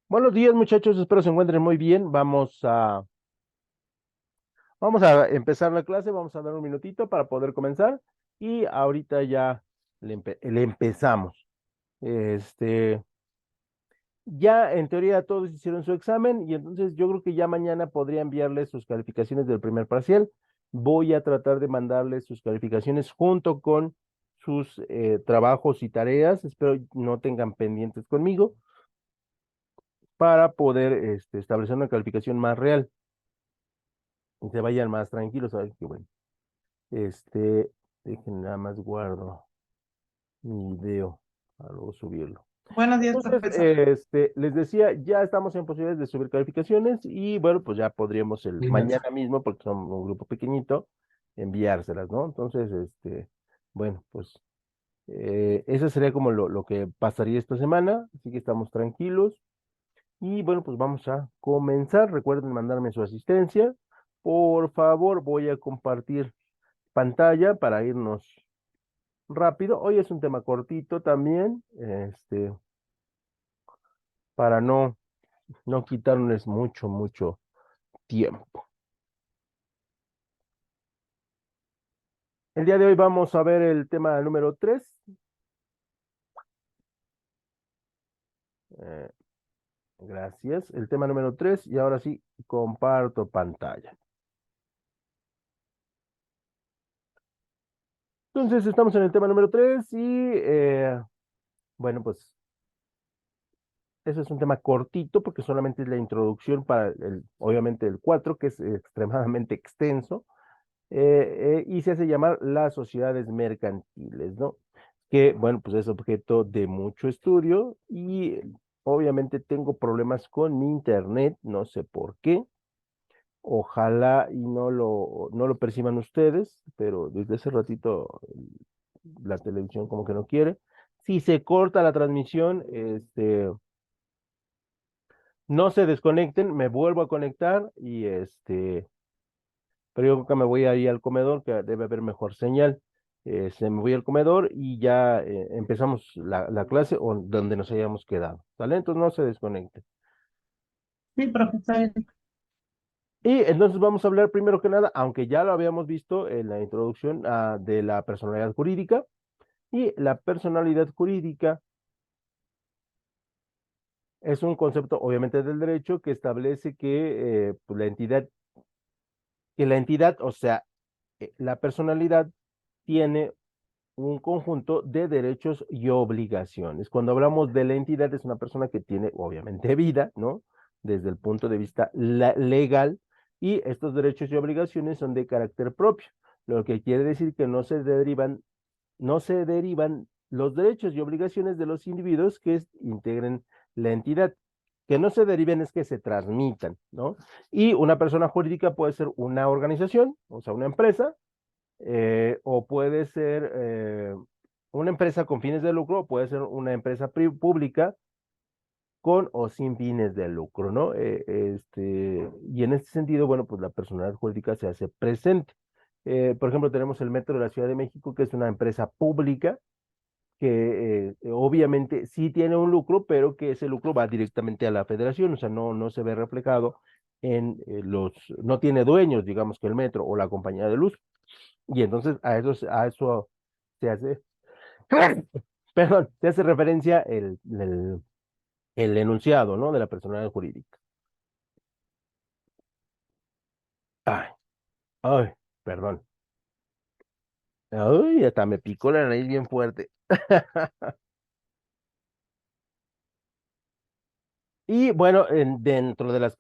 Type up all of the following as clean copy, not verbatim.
Buenos días, muchachos. Espero se encuentren muy bien. Vamos a empezar la clase. Vamos a dar un minutito para poder comenzar. Y ahorita ya le empezamos. Este, ya en teoría todos hicieron su examen y entonces yo creo que ya mañana podría enviarles sus calificaciones del primer parcial. Voy a tratar de mandarles sus calificaciones junto con sus trabajos y tareas. Espero no tengan pendientes conmigo para poder establecer una calificación más real y se vayan más tranquilos. Ay, qué bueno. Este, Dejen nada más guardo mi video para luego subirlo. Buenos días, Entonces, profesor. les decía, ya estamos en posibilidades de subir calificaciones y bueno, pues ya podríamos el mañana mismo, porque son un grupo pequeñito, enviárselas, ¿no? Entonces, bueno, pues eso sería como lo que pasaría esta semana, así que estamos tranquilos. Y bueno, pues vamos a comenzar. Recuerden mandarme su asistencia. Por favor, voy a compartir pantalla para irnos rápido. Hoy es un tema cortito también, para no quitarles mucho tiempo. El día de hoy vamos a ver el tema número 3. Eh, gracias. El tema número 3 y ahora sí, comparto pantalla. Entonces, estamos en el tema número 3 y bueno, pues ese es un tema cortito porque solamente es la introducción para obviamente el 4 que es extremadamente extenso, y se hace llamar las sociedades mercantiles, ¿no? Que, bueno, pues es objeto de mucho estudio y obviamente tengo problemas con mi internet, no sé por qué. Ojalá y no lo perciban ustedes, pero desde hace ratito la televisión como que no quiere. Si se corta la transmisión, no se desconecten, me vuelvo a conectar y pero yo creo que me voy ahí al comedor, que debe haber mejor señal. Me voy al comedor y ya empezamos la clase o donde nos hayamos quedado. ¿Vale? Entonces no se desconecten. Sí, profesor. Y entonces vamos a hablar primero que nada, aunque ya lo habíamos visto en la introducción, de la personalidad jurídica. Y la personalidad jurídica es un concepto, obviamente, del derecho que establece pues, la entidad, o sea, la personalidad tiene un conjunto de derechos y obligaciones. Cuando hablamos de la entidad, es una persona que tiene, obviamente, vida, ¿no? Desde el punto de vista legal, y estos derechos y obligaciones son de carácter propio, lo que quiere decir que no se derivan los derechos y obligaciones de los individuos que integren la entidad. Que no se deriven es que se transmitan, ¿no? Y una persona jurídica puede ser una organización, o sea, una empresa, o puede ser una empresa con fines de lucro, o puede ser una empresa pública con o sin fines de lucro, ¿no? Y en este sentido, bueno, pues la personalidad jurídica se hace presente. Por ejemplo, tenemos el Metro de la Ciudad de México, que es una empresa pública que obviamente sí tiene un lucro, pero que ese lucro va directamente a la federación, o sea, no se ve reflejado no tiene dueños, digamos que el metro o la compañía de luz. Y entonces a eso se hace, perdón, se hace referencia el enunciado, ¿no? De la personalidad jurídica. Ay, ay, perdón. Ay, hasta me picó la nariz bien fuerte. Y bueno, dentro de las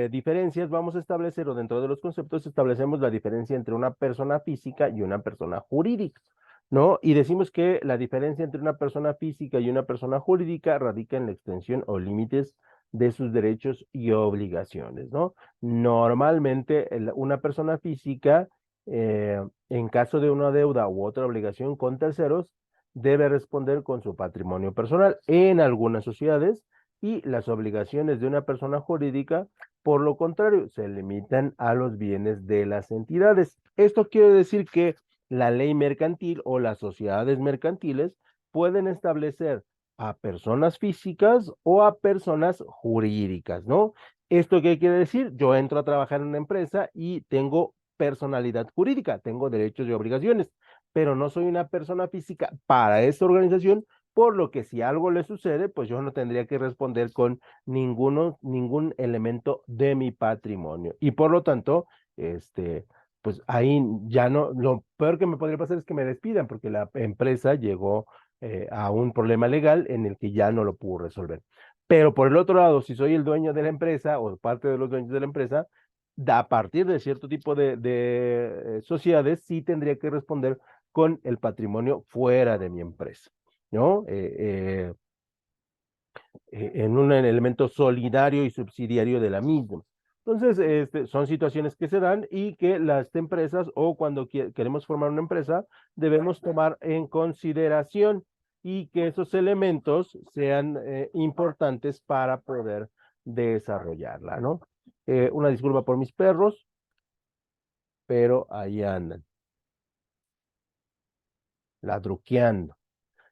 diferencias vamos a establecer, o dentro de los conceptos establecemos la diferencia entre una persona física y una persona jurídica, ¿no? Y decimos que la diferencia entre una persona física y una persona jurídica radica en la extensión o límites de sus derechos y obligaciones, ¿no? Normalmente una persona física, en caso de una deuda u otra obligación con terceros, debe responder con su patrimonio personal. En algunas sociedades, y las obligaciones de una persona jurídica, por lo contrario, se limitan a los bienes de las entidades. Esto quiere decir que la ley mercantil o las sociedades mercantiles pueden establecer a personas físicas o a personas jurídicas, ¿no? ¿Esto qué quiere decir? Yo entro a trabajar en una empresa y tengo personalidad jurídica, tengo derechos y obligaciones, pero no soy una persona física para esta organización, por lo que si algo le sucede, pues yo no tendría que responder con ningún elemento de mi patrimonio. Y por lo tanto, pues ahí ya no, lo peor que me podría pasar es que me despidan, porque la empresa llegó a un problema legal en el que ya no lo pudo resolver. Pero por el otro lado, si soy el dueño de la empresa o parte de los dueños de la empresa, a partir de cierto tipo de sociedades, sí tendría que responder con el patrimonio fuera de mi empresa, ¿no? En un elemento solidario y subsidiario de la misma. Entonces, son situaciones que se dan y que las empresas o cuando queremos formar una empresa debemos tomar en consideración y que esos elementos sean importantes para poder desarrollarla, ¿no? Una disculpa por mis perros, pero ahí andan, ladruqueando.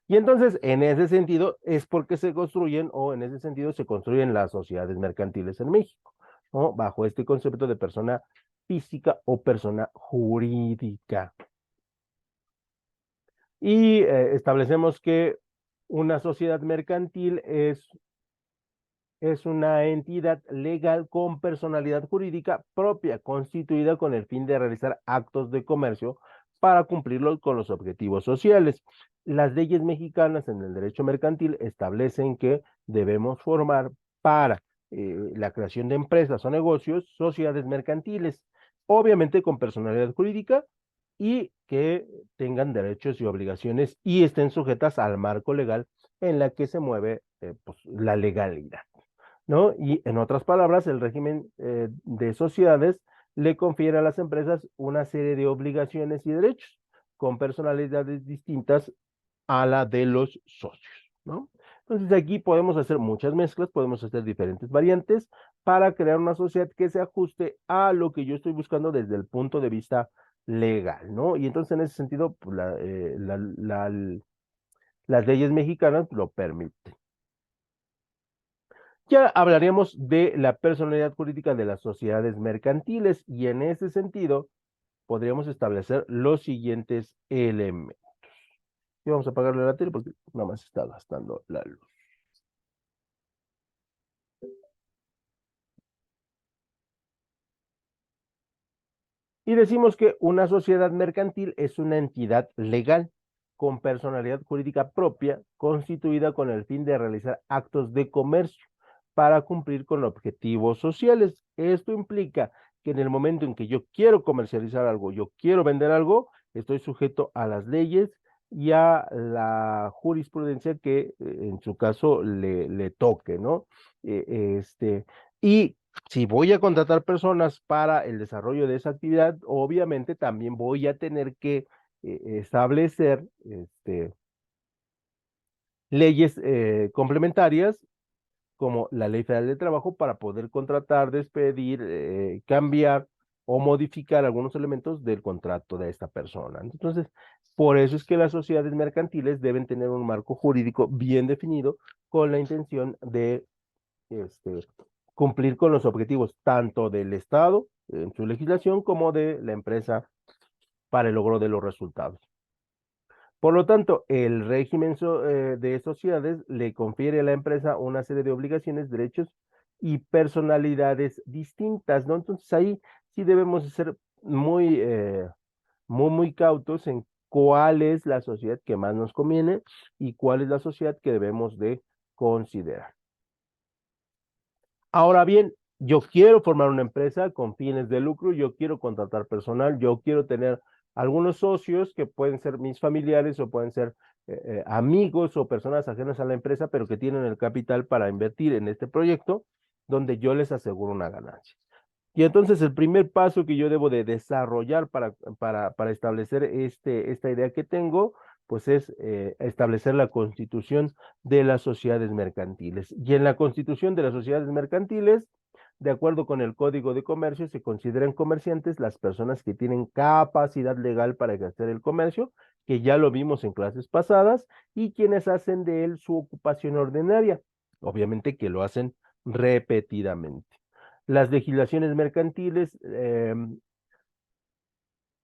Y entonces, en ese sentido, es porque se construyen, o en ese sentido, se construyen las sociedades mercantiles en México, ¿no? Bajo este concepto de persona física o persona jurídica. Y establecemos que una sociedad mercantil es una entidad legal con personalidad jurídica propia, constituida con el fin de realizar actos de comercio para cumplirlos con los objetivos sociales. Las leyes mexicanas en el derecho mercantil establecen que debemos formar para la creación de empresas o negocios, sociedades mercantiles, obviamente con personalidad jurídica y que tengan derechos y obligaciones y estén sujetas al marco legal en la que se mueve pues, la legalidad. ¿No? Y en otras palabras, el régimen de sociedades le confiere a las empresas una serie de obligaciones y derechos con personalidades distintas a la de los socios, ¿no? Entonces aquí podemos hacer muchas mezclas, podemos hacer diferentes variantes para crear una sociedad que se ajuste a lo que yo estoy buscando desde el punto de vista legal, ¿no? Y entonces en ese sentido, pues, las leyes mexicanas lo permiten. Ya hablaríamos de la personalidad jurídica de las sociedades mercantiles y en ese sentido podríamos establecer los siguientes elementos. Y vamos a apagarle la tele porque nada más está gastando la luz. Y decimos que una sociedad mercantil es una entidad legal con personalidad jurídica propia, constituida con el fin de realizar actos de comercio para cumplir con objetivos sociales. Esto implica que en el momento en que yo quiero comercializar algo, yo quiero vender algo, estoy sujeto a las leyes y a la jurisprudencia que en su caso le toque, ¿no? Y si voy a contratar personas para el desarrollo de esa actividad, obviamente también voy a tener que establecer leyes complementarias como la Ley Federal de Trabajo para poder contratar, despedir, cambiar o modificar algunos elementos del contrato de esta persona. Entonces, por eso es que las sociedades mercantiles deben tener un marco jurídico bien definido con la intención de este, cumplir con los objetivos tanto del Estado en su legislación como de la empresa para el logro de los resultados. Por lo tanto, el régimen de sociedades le confiere a la empresa una serie de obligaciones, derechos y personalidades distintas, ¿no? Entonces ahí sí debemos ser muy cautos en cuál es la sociedad que más nos conviene y cuál es la sociedad que debemos de considerar. Ahora bien, yo quiero formar una empresa con fines de lucro, yo quiero contratar personal, yo quiero tener algunos socios que pueden ser mis familiares o pueden ser amigos o personas ajenas a la empresa, pero que tienen el capital para invertir en este proyecto donde yo les aseguro una ganancia. Y entonces el primer paso que yo debo de desarrollar para establecer esta idea que tengo, pues es establecer la constitución de las sociedades mercantiles. Y en la constitución de las sociedades mercantiles, de acuerdo con el Código de Comercio, se consideran comerciantes las personas que tienen capacidad legal para ejercer el comercio que ya lo vimos en clases pasadas, y quienes hacen de él su ocupación ordinaria, obviamente que lo hacen repetidamente. Las legislaciones mercantiles,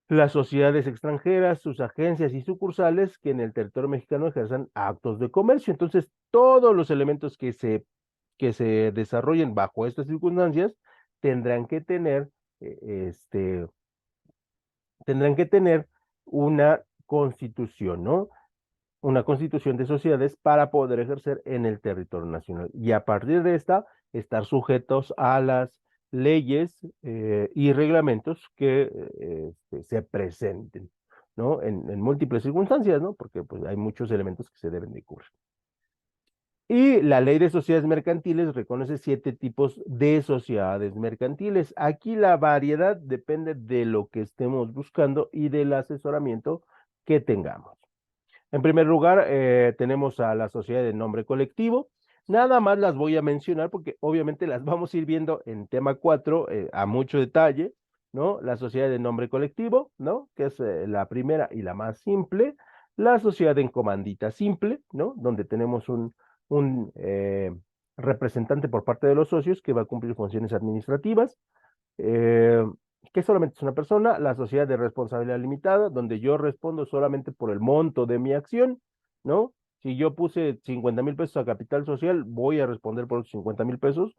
las sociedades extranjeras, sus agencias y sucursales que en el territorio mexicano ejerzan actos de comercio. Entonces, todos los elementos que se desarrollen bajo estas circunstancias tendrán que tener, eh, este, tendrán que tener una constitución, ¿no? Una constitución de sociedades para poder ejercer en el territorio nacional. Y a partir de esta, estar sujetos a las leyes y reglamentos que se presenten, ¿no? En múltiples circunstancias, ¿no? Porque pues, hay muchos elementos que se deben de cubrir. Y la ley de sociedades mercantiles reconoce 7 tipos de sociedades mercantiles. Aquí la variedad depende de lo que estemos buscando y del asesoramiento que tengamos. En primer lugar, tenemos a la sociedad de nombre colectivo. Nada más las voy a mencionar porque obviamente las vamos a ir viendo en tema 4 a mucho detalle, ¿no? La sociedad de nombre colectivo, ¿no? Que es la primera y la más simple. La sociedad en comandita simple, ¿no? Donde tenemos un representante por parte de los socios que va a cumplir funciones administrativas. Eh, que solamente es una persona, la sociedad de responsabilidad limitada, donde yo respondo solamente por el monto de mi acción, ¿no? Si yo puse 50,000 pesos a capital social, voy a responder por los 50,000 pesos,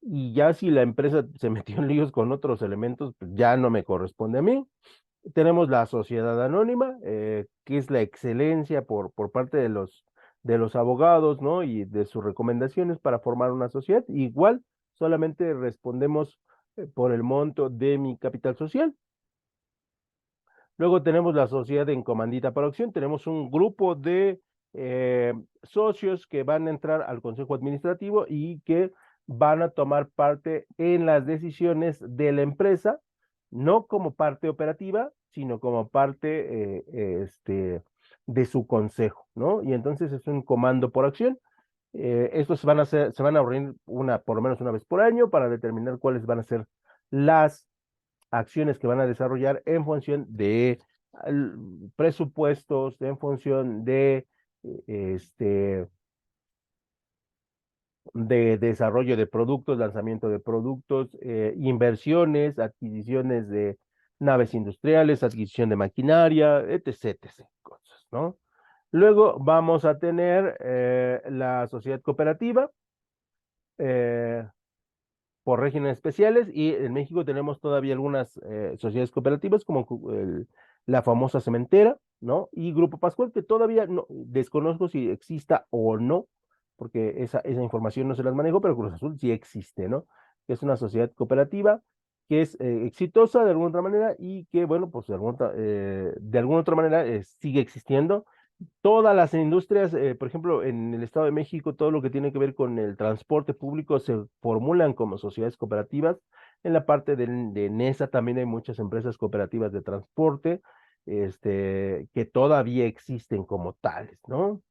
y ya si la empresa se metió en líos con otros elementos, pues ya no me corresponde a mí. Tenemos la sociedad anónima, que es la excelencia por parte de los abogados, ¿no? Y de sus recomendaciones para formar una sociedad. Igual, solamente respondemos por el monto de mi capital social. Luego tenemos la sociedad en comandita para acción. Tenemos un grupo de socios que van a entrar al consejo administrativo y que van a tomar parte en las decisiones de la empresa, no como parte operativa, sino como parte de su consejo, ¿no? Y entonces es un comando por acción. Estos se van a reunir por lo menos una vez por año para determinar cuáles van a ser las acciones que van a desarrollar en función de presupuestos, en función eh, este, de desarrollo de productos, lanzamiento de productos, inversiones, adquisiciones de naves industriales, adquisición de maquinaria, etc, etc, cosas, ¿no? Luego vamos a tener la sociedad cooperativa, eh, por regímenes especiales, y en México tenemos todavía algunas sociedades cooperativas como la famosa Cementera, ¿no? Y Grupo Pascual, que todavía no desconozco si exista o no, porque esa información no se las manejo, pero Cruz Azul sí existe, ¿no? Que es una sociedad cooperativa que es exitosa de alguna otra manera y que, bueno, pues de alguna otra manera sigue existiendo. Todas las industrias, por ejemplo, en el Estado de México, todo lo que tiene que ver con el transporte público se formulan como sociedades cooperativas. En la parte de NESA también hay muchas empresas cooperativas de transporte, que todavía existen como tales, ¿no?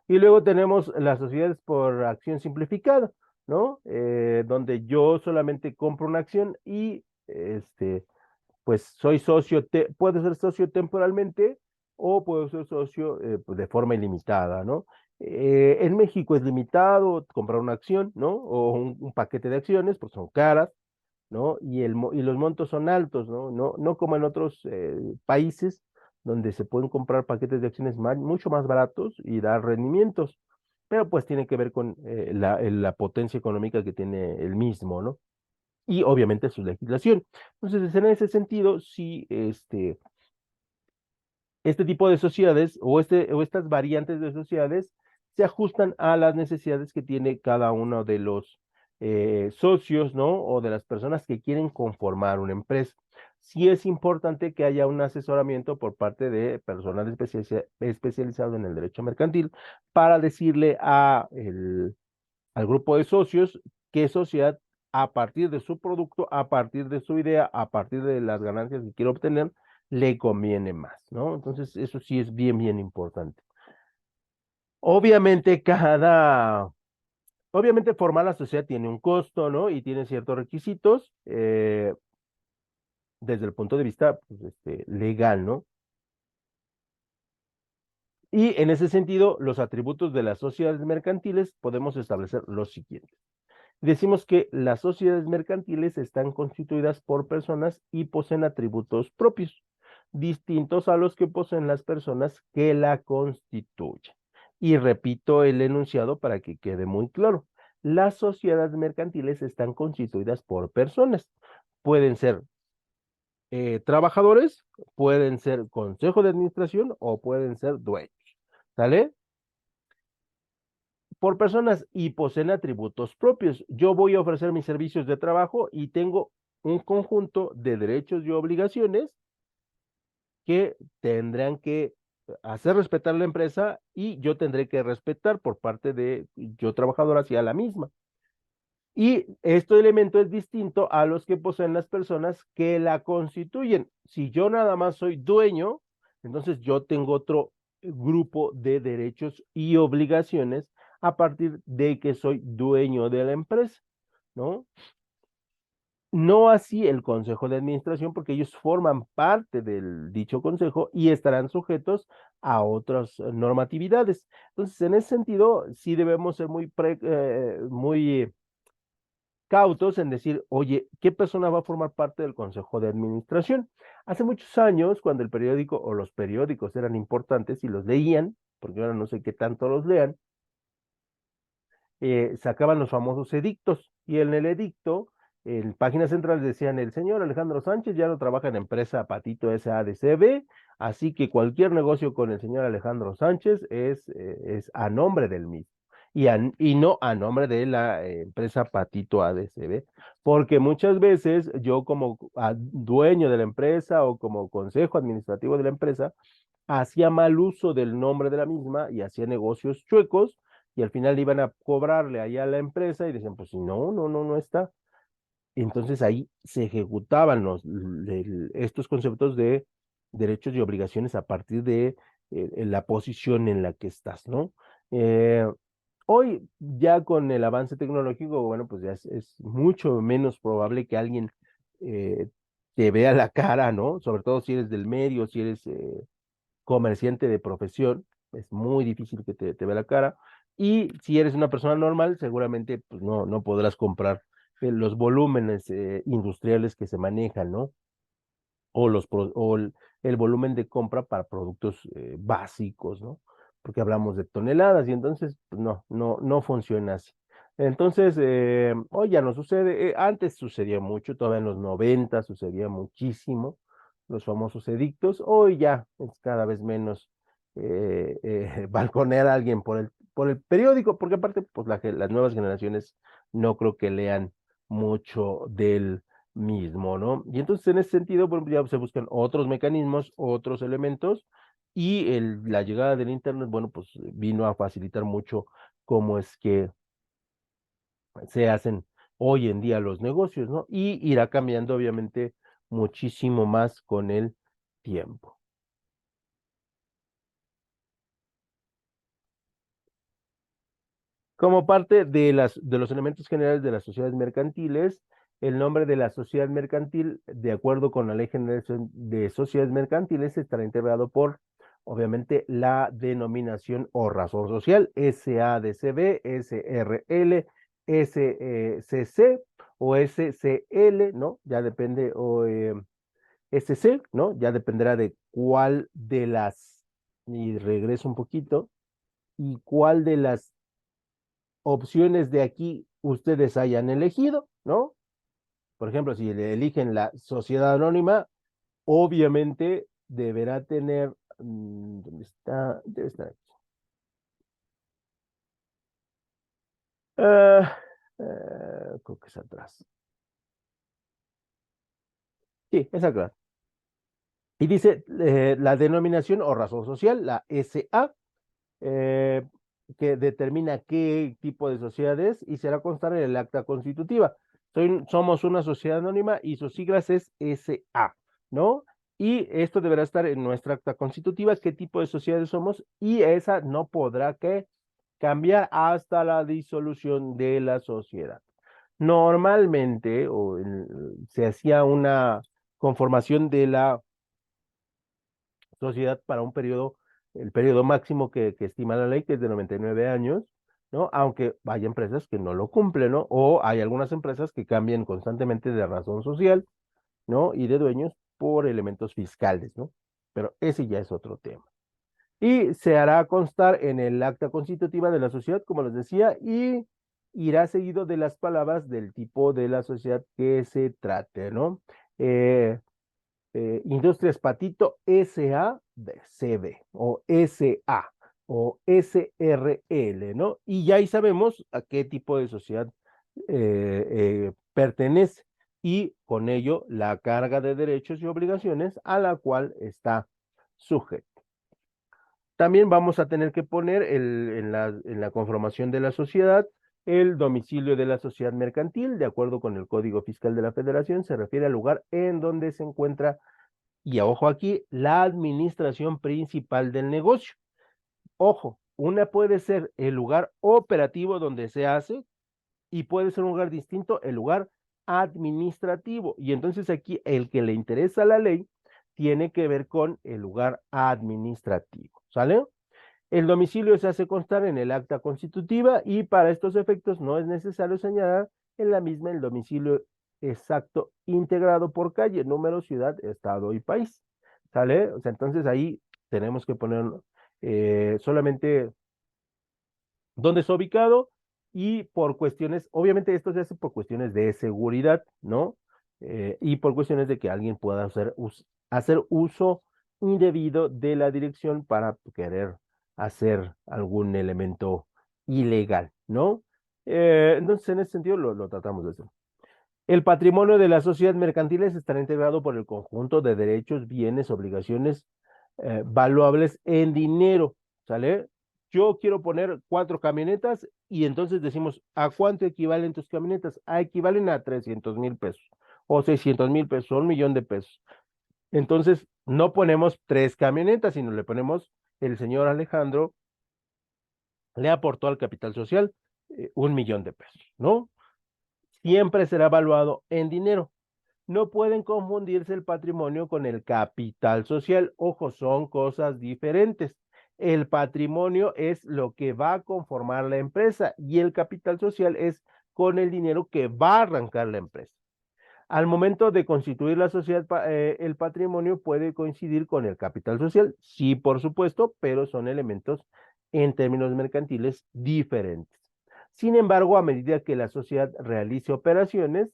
Y luego tenemos las sociedades por acción simplificada, ¿no? Donde yo solamente compro una acción y pues soy socio, puedo ser socio temporalmente o puedo ser socio pues, de forma ilimitada, ¿no? En México es limitado comprar una acción, ¿no? O un paquete de acciones, porque son caras, ¿no? Y los montos son altos, ¿no? No como en otros países donde se pueden comprar paquetes de acciones mucho más baratos y dar rendimientos, pero pues tiene que ver con la potencia económica que tiene el mismo, ¿no? Y obviamente su legislación. Entonces, en ese sentido, sí, este tipo de sociedades o estas variantes de sociedades se ajustan a las necesidades que tiene cada uno de los socios, ¿no? O de las personas que quieren conformar una empresa. Sí es importante que haya un asesoramiento por parte de personal especializado en el derecho mercantil para decirle al grupo de socios qué sociedad, a partir de su producto, a partir de su idea, a partir de las ganancias que quiere obtener, le conviene más, ¿no? Entonces, eso sí es bien, bien importante. Obviamente, obviamente formar la sociedad tiene un costo, ¿no? Y tiene ciertos requisitos desde el punto de vista pues, legal, ¿no? Y en ese sentido, los atributos de las sociedades mercantiles podemos establecer los siguientes. Decimos que las sociedades mercantiles están constituidas por personas y poseen atributos propios, distintos a los que poseen las personas que la constituyen. Y repito el enunciado para que quede muy claro. Las sociedades mercantiles están constituidas por personas. Pueden ser trabajadores, pueden ser consejo de administración o pueden ser dueños. ¿Sale? Por personas y poseen atributos propios. Yo voy a ofrecer mis servicios de trabajo y tengo un conjunto de derechos y obligaciones que tendrán que hacer respetar la empresa y yo tendré que respetar por parte de yo trabajador hacia la misma. Y este elemento es distinto a los que poseen las personas que la constituyen. Si yo nada más soy dueño, entonces yo tengo otro grupo de derechos y obligaciones a partir de que soy dueño de la empresa, ¿no? No así el consejo de administración, porque ellos forman parte del dicho consejo y estarán sujetos a otras normatividades. Entonces, en ese sentido, sí debemos ser muy cautos en decir, oye, ¿qué persona va a formar parte del consejo de administración? Hace muchos años, cuando el periódico o los periódicos eran importantes y los leían, porque ahora no sé qué tanto los lean, sacaban los famosos edictos y en el edicto, en páginas centrales decían, el señor Alejandro Sánchez ya no trabaja en empresa Patito SADCB, así que cualquier negocio con el señor Alejandro Sánchez es a nombre del mismo y no a nombre de la empresa Patito ADCB, porque muchas veces yo como dueño de la empresa o como consejo administrativo de la empresa, hacía mal uso del nombre de la misma y hacía negocios chuecos y al final iban a cobrarle allá a la empresa y decían, pues si no, no está. Entonces ahí se ejecutaban estos conceptos de derechos y obligaciones a partir de la posición en la que estás, ¿no? Eh, Hoy ya con el avance tecnológico, bueno, pues ya es mucho menos probable que alguien eh, te vea la cara, ¿no? Sobre todo si eres del medio, si eres comerciante de profesión, es muy difícil que te vea la cara. Y si eres una persona normal, seguramente pues no podrás comprar los volúmenes industriales que se manejan, ¿no? O el volumen de compra para productos básicos, ¿no? Porque hablamos de toneladas y entonces pues, no funciona así. Entonces, hoy ya no sucede. Antes sucedía mucho, todavía en los 90 sucedía muchísimo, los famosos edictos. Hoy ya es cada vez menos balconear a alguien por el periódico, porque aparte, pues las nuevas generaciones no creo que lean mucho del mismo, ¿no? Y entonces en ese sentido, bueno, ya se buscan otros mecanismos, otros elementos, y la llegada del Internet, bueno, pues vino a facilitar mucho cómo es que se hacen hoy en día los negocios, ¿no? Y irá cambiando, obviamente, muchísimo más con el tiempo. Como parte de los elementos generales de las sociedades mercantiles, el nombre de la sociedad mercantil, de acuerdo con la Ley General de Sociedades Mercantiles, estará integrado por, obviamente, la denominación o razón social, SADCB, SRL, SCC o SCL, ¿no? Ya depende, o SC, ¿no? Ya dependerá de cuál de las, y regreso un poquito, y cuál de las opciones de aquí ustedes hayan elegido, ¿no? Por ejemplo, si le eligen la sociedad anónima, obviamente deberá tener, ¿dónde está? Debe estar aquí. Ah, creo que es atrás. Sí, es acá. Y dice la denominación o razón social, la SA, eh, que determina qué tipo de sociedad es y será constar en el acta constitutiva. Somos una sociedad anónima y sus siglas es SA, ¿no? Y esto deberá estar en nuestra acta constitutiva, qué tipo de sociedades somos, y esa no podrá que cambiar hasta la disolución de la sociedad. Normalmente se hacía una conformación de la sociedad para un periodo el periodo máximo que estima la ley, que es de 99 años, ¿no? Aunque hay empresas que no lo cumplen, ¿no? O hay algunas empresas que cambian constantemente de razón social, ¿no? Y de dueños por elementos fiscales, ¿no? Pero ese ya es otro tema. Y se hará constar en el acta constitutiva de la sociedad, como les decía, y irá seguido de las palabras del tipo de la sociedad que se trate, ¿no? Eh, Industrias Patito SA de CB o SA o SRL, ¿no? Y ya ahí sabemos a qué tipo de sociedad pertenece y con ello la carga de derechos y obligaciones a la cual está sujeto. También vamos a tener que poner en la conformación de la sociedad el domicilio de la sociedad mercantil, de acuerdo con el Código Fiscal de la Federación, se refiere al lugar en donde se encuentra, y ojo aquí, la administración principal del negocio. Ojo, una puede ser el lugar operativo donde se hace y puede ser un lugar distinto, el lugar administrativo. Y entonces aquí el que le interesa la ley tiene que ver con el lugar administrativo, ¿sale? El domicilio se hace constar en el acta constitutiva y para estos efectos no es necesario señalar en la misma el domicilio exacto integrado por calle, número, ciudad, estado y país. ¿Sale? O sea, entonces ahí tenemos que poner solamente dónde está ubicado y por cuestiones, obviamente esto se hace por cuestiones de seguridad, ¿no? Y por cuestiones de que alguien pueda hacer uso indebido de la dirección para querer hacer algún elemento ilegal, ¿no? Entonces, en ese sentido lo tratamos de hacer. El patrimonio de las sociedades mercantiles estará integrado por el conjunto de derechos, bienes, obligaciones valuables en dinero, ¿sale? Yo quiero poner 4 camionetas y entonces decimos, ¿a cuánto equivalen tus camionetas? Equivalen a 300,000 pesos o 600,000 pesos o 1,000,000 de pesos. Entonces, no ponemos 3 camionetas, sino le ponemos, el señor Alejandro le aportó al capital social 1,000,000 de pesos, ¿no? Siempre será evaluado en dinero. No pueden confundirse el patrimonio con el capital social. Ojo, son cosas diferentes. El patrimonio es lo que va a conformar la empresa y el capital social es con el dinero que va a arrancar la empresa. Al momento de constituir la sociedad, el patrimonio puede coincidir con el capital social, sí, por supuesto, pero son elementos en términos mercantiles diferentes. Sin embargo, a medida que la sociedad realice operaciones,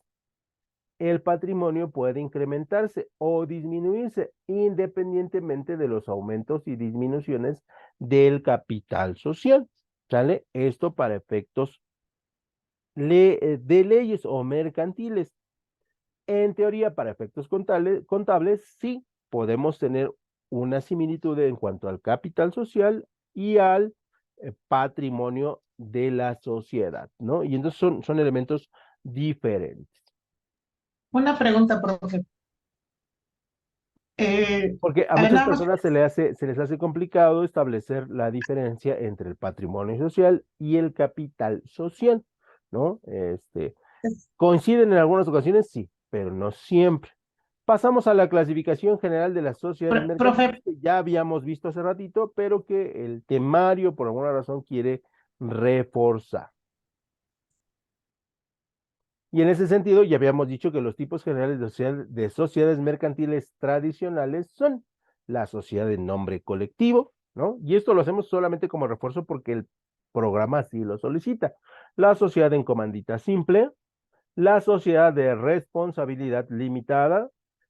el patrimonio puede incrementarse o disminuirse independientemente de los aumentos y disminuciones del capital social. ¿Sale? Esto para efectos de leyes o mercantiles. En teoría, para efectos contables, sí podemos tener una similitud en cuanto al capital social y al patrimonio de la sociedad, ¿no? Y entonces son elementos diferentes. Una pregunta, profe. Porque a En muchas ambos, personas se les hace complicado establecer la diferencia entre el patrimonio social y el capital social, ¿no? Coinciden en algunas ocasiones, sí, pero no siempre. Pasamos a la clasificación general de las sociedades mercantiles profe, que ya habíamos visto hace ratito, pero que el temario por alguna razón quiere reforzar. Y en ese sentido, ya habíamos dicho que los tipos generales de sociedades mercantiles tradicionales son la sociedad de nombre colectivo, ¿no? Y esto lo hacemos solamente como refuerzo porque el programa así lo solicita. La sociedad en comandita simple, la sociedad de responsabilidad limitada,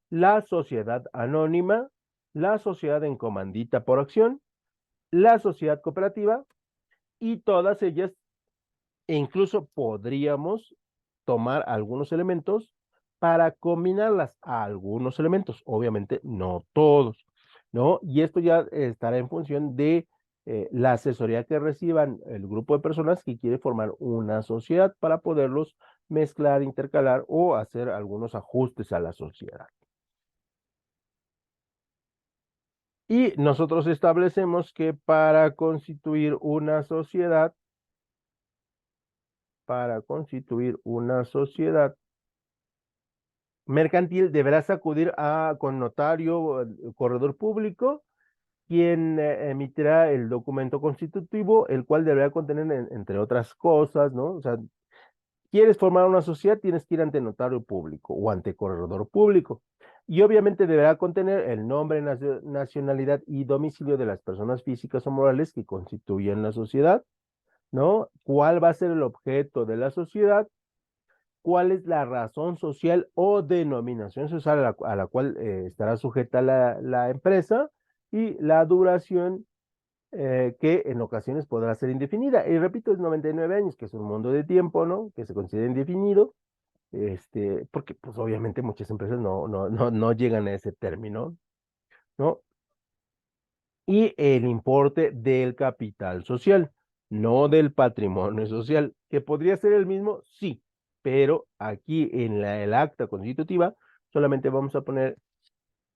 la sociedad anónima, la sociedad en comandita por acción, la sociedad cooperativa y todas ellas, e incluso podríamos tomar algunos elementos para combinarlas a algunos elementos, obviamente no todos, ¿no? Y esto ya estará en función de la asesoría que reciban el grupo de personas que quiere formar una sociedad para poderlos mezclar, intercalar o hacer algunos ajustes a la sociedad. Y nosotros establecemos que para constituir una sociedad mercantil deberás acudir con notario, corredor público quien emitirá el documento constitutivo, el cual deberá contener, entre otras cosas, ¿no? O sea, quieres formar una sociedad, tienes que ir ante notario público o ante corredor público. Y obviamente deberá contener el nombre, nacionalidad y domicilio de las personas físicas o morales que constituyen la sociedad, ¿no? ¿Cuál va a ser el objeto de la sociedad? ¿Cuál es la razón social o denominación social a la cual estará sujeta la empresa? Y la duración que en ocasiones podrá ser indefinida. Y repito, es 99 años, que es un mundo de tiempo, ¿no? Que se considera indefinido, porque pues obviamente muchas empresas no llegan a ese término, ¿no? Y el importe del capital social, no del patrimonio social, que podría ser el mismo, sí, pero aquí en el acta constitutiva solamente vamos a poner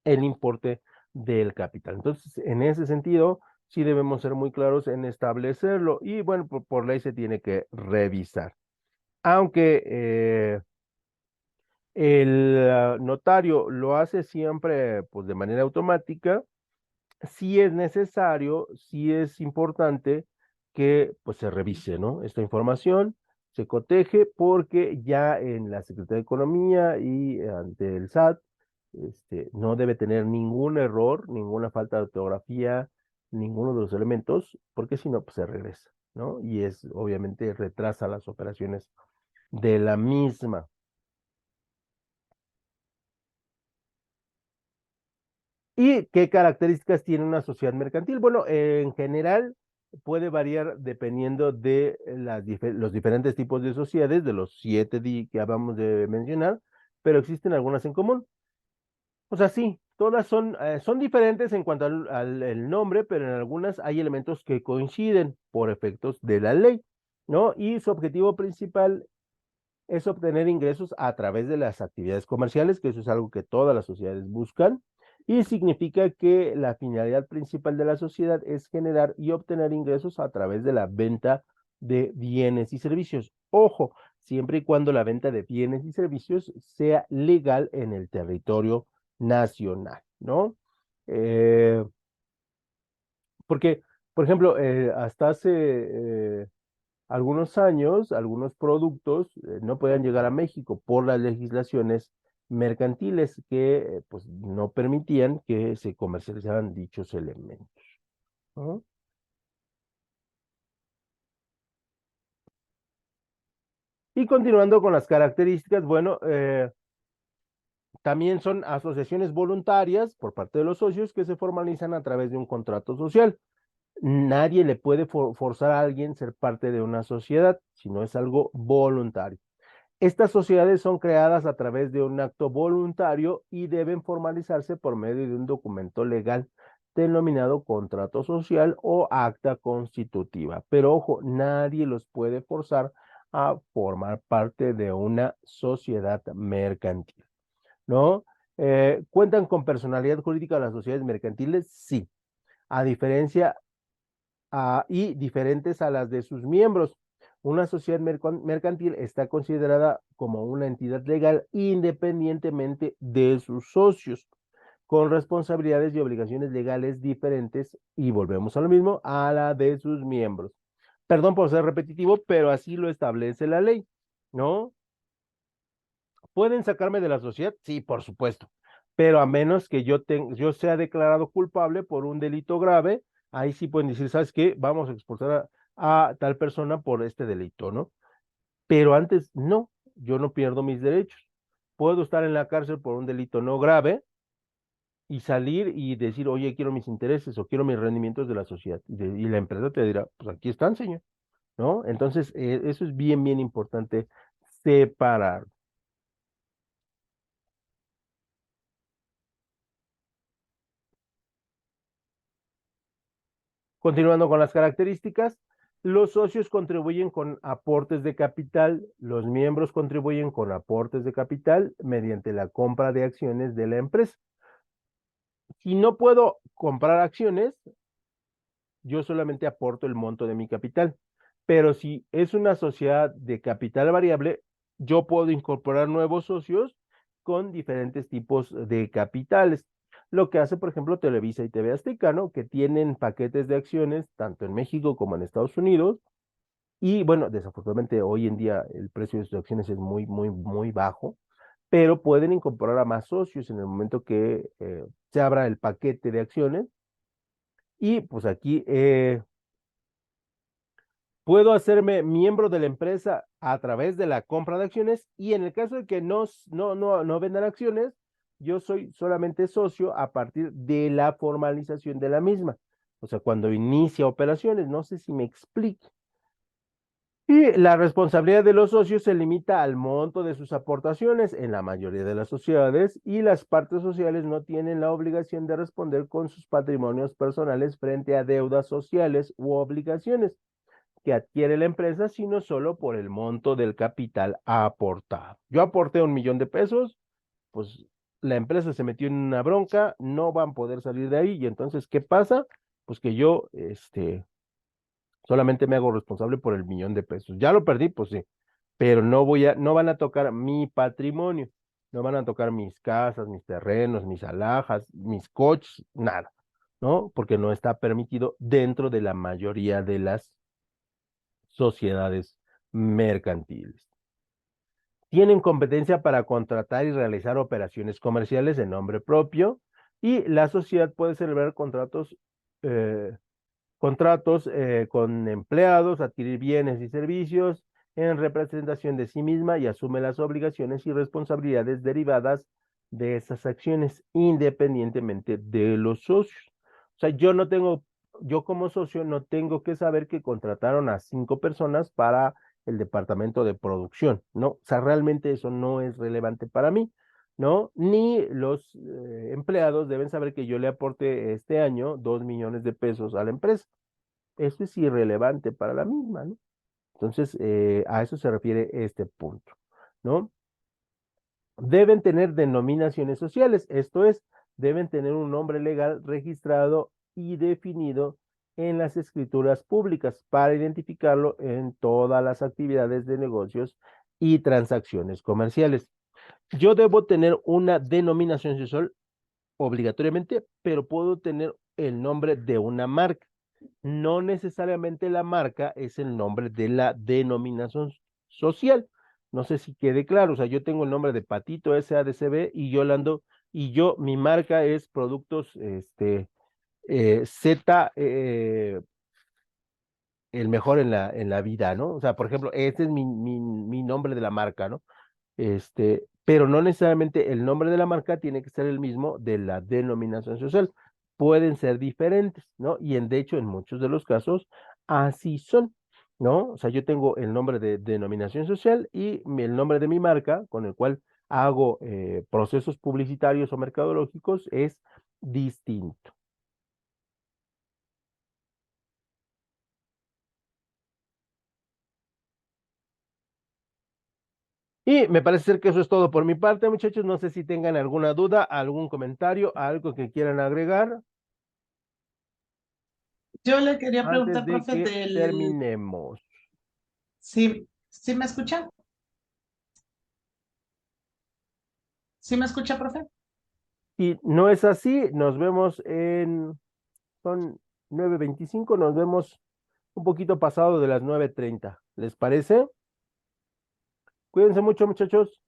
el importe del capital. Entonces, en ese sentido, sí debemos ser muy claros en establecerlo y bueno, por ley se tiene que revisar. Aunque el notario lo hace siempre pues de manera automática, sí es necesario, sí es importante que pues se revise, ¿no? Esta información se coteje porque ya en la Secretaría de Economía y ante el SAT, no debe tener ningún error, ninguna falta de ortografía, ninguno de los elementos, porque si no, pues se regresa, ¿no? Y es, obviamente, retrasa las operaciones de la misma. ¿Y qué características tiene una sociedad mercantil? Bueno, en general puede variar dependiendo de los diferentes tipos de sociedades, de los 7 que acabamos de mencionar, pero existen algunas en común. O sea, sí, todas son diferentes en cuanto al el nombre, pero en algunas hay elementos que coinciden por efectos de la ley, ¿no? Y su objetivo principal es obtener ingresos a través de las actividades comerciales, que eso es algo que todas las sociedades buscan, y significa que la finalidad principal de la sociedad es generar y obtener ingresos a través de la venta de bienes y servicios. Ojo, siempre y cuando la venta de bienes y servicios sea legal en el territorio nacional, ¿no? Eh, porque, por ejemplo, hasta hace algunos años, algunos productos no podían llegar a México por las legislaciones mercantiles que pues no permitían que se comercializaran dichos elementos, ¿no? Y continuando con las características, bueno, también son asociaciones voluntarias por parte de los socios que se formalizan a través de un contrato social. Nadie le puede forzar a alguien ser parte de una sociedad, si no es algo voluntario. Estas sociedades son creadas a través de un acto voluntario y deben formalizarse por medio de un documento legal denominado contrato social o acta constitutiva. Pero ojo, nadie los puede forzar a formar parte de una sociedad mercantil, ¿no? ¿Cuentan con personalidad jurídica las sociedades mercantiles? Sí, a diferencia y diferentes a las de sus miembros. Una sociedad mercantil está considerada como una entidad legal independientemente de sus socios, con responsabilidades y obligaciones legales diferentes, y volvemos a lo mismo, a la de sus miembros. Perdón por ser repetitivo, pero así lo establece la ley, ¿no? ¿Pueden sacarme de la sociedad? Sí, por supuesto, pero a menos que yo sea declarado culpable por un delito grave, ahí sí pueden decir, ¿sabes qué? Vamos a expulsar a tal persona por este delito, ¿no? Pero antes no, yo no pierdo mis derechos. Puedo estar en la cárcel por un delito no grave y salir y decir, oye, quiero mis intereses o quiero mis rendimientos de la sociedad. Y la empresa te dirá, pues aquí están, señor, ¿no? Entonces, eso es bien, bien importante separar. Continuando con las características, los socios contribuyen con aportes de capital, los miembros contribuyen con aportes de capital mediante la compra de acciones de la empresa. Si no puedo comprar acciones, yo solamente aporto el monto de mi capital. Pero si es una sociedad de capital variable, yo puedo incorporar nuevos socios con diferentes tipos de capitales. lo que hace, por ejemplo, Televisa y TV Azteca, ¿no? Que tienen paquetes de acciones tanto en México como en Estados Unidos. Y bueno, desafortunadamente hoy en día el precio de sus acciones es muy, muy, muy bajo, pero pueden incorporar a más socios en el momento que se abra el paquete de acciones. Y pues aquí puedo hacerme miembro de la empresa a través de la compra de acciones y en el caso de que no vendan acciones, yo soy solamente socio a partir de la formalización de la misma. O sea, cuando inicia operaciones, no sé si me explique. Y la responsabilidad de los socios se limita al monto de sus aportaciones en la mayoría de las sociedades y las partes sociales no tienen la obligación de responder con sus patrimonios personales frente a deudas sociales u obligaciones que adquiere la empresa, sino solo por el monto del capital aportado. Yo aporté 1 millón de pesos, pues la empresa se metió en una bronca, no van a poder salir de ahí y entonces, ¿qué pasa? Pues que yo, solamente me hago responsable por el 1 millón de pesos. Ya lo perdí, pues sí, pero no van a tocar mi patrimonio, no van a tocar mis casas, mis terrenos, mis alhajas, mis coches, nada, ¿no? Porque no está permitido dentro de la mayoría de las sociedades mercantiles. Tienen competencia para contratar y realizar operaciones comerciales en nombre propio y la sociedad puede celebrar eh, contratos con empleados, adquirir bienes y servicios en representación de sí misma y asume las obligaciones y responsabilidades derivadas de esas acciones, independientemente de los socios. O sea, yo como socio no tengo que saber que contrataron a 5 personas para el departamento de producción, ¿no? O sea, realmente eso no es relevante para mí. ¿No? Ni los empleados deben saber que yo le aporté este año 2 millones de pesos a la empresa. Eso es irrelevante para la misma, ¿no? Entonces, a eso se refiere este punto, ¿no? Deben tener denominaciones sociales, esto es, deben tener un nombre legal registrado y definido en las escrituras públicas para identificarlo en todas las actividades de negocios y transacciones comerciales. Yo debo tener una denominación social obligatoriamente, pero puedo tener el nombre de una marca. No necesariamente la marca es el nombre de la denominación social. No sé si quede claro, o sea, yo tengo el nombre de Patito SADCB y mi marca es Productos Z, el mejor en la vida, ¿no? O sea, por ejemplo, este es mi nombre de la marca, ¿no? Pero no necesariamente el nombre de la marca tiene que ser el mismo de la denominación social. Pueden ser diferentes, ¿no? De hecho, en muchos de los casos, así son, ¿no? O sea, yo tengo el nombre de denominación social y el nombre de mi marca, con el cual hago procesos publicitarios o mercadológicos, es distinto. Y me parece ser que eso es todo por mi parte, muchachos. No sé si tengan alguna duda, algún comentario, algo que quieran agregar Yo le quería antes preguntar, de profe, que terminemos. ¿Sí me escucha? ¿Sí me escucha, profe? Si no es así, son 9:25, nos vemos un poquito pasado de las 9:30. ¿Les parece? Cuídense mucho, muchachos.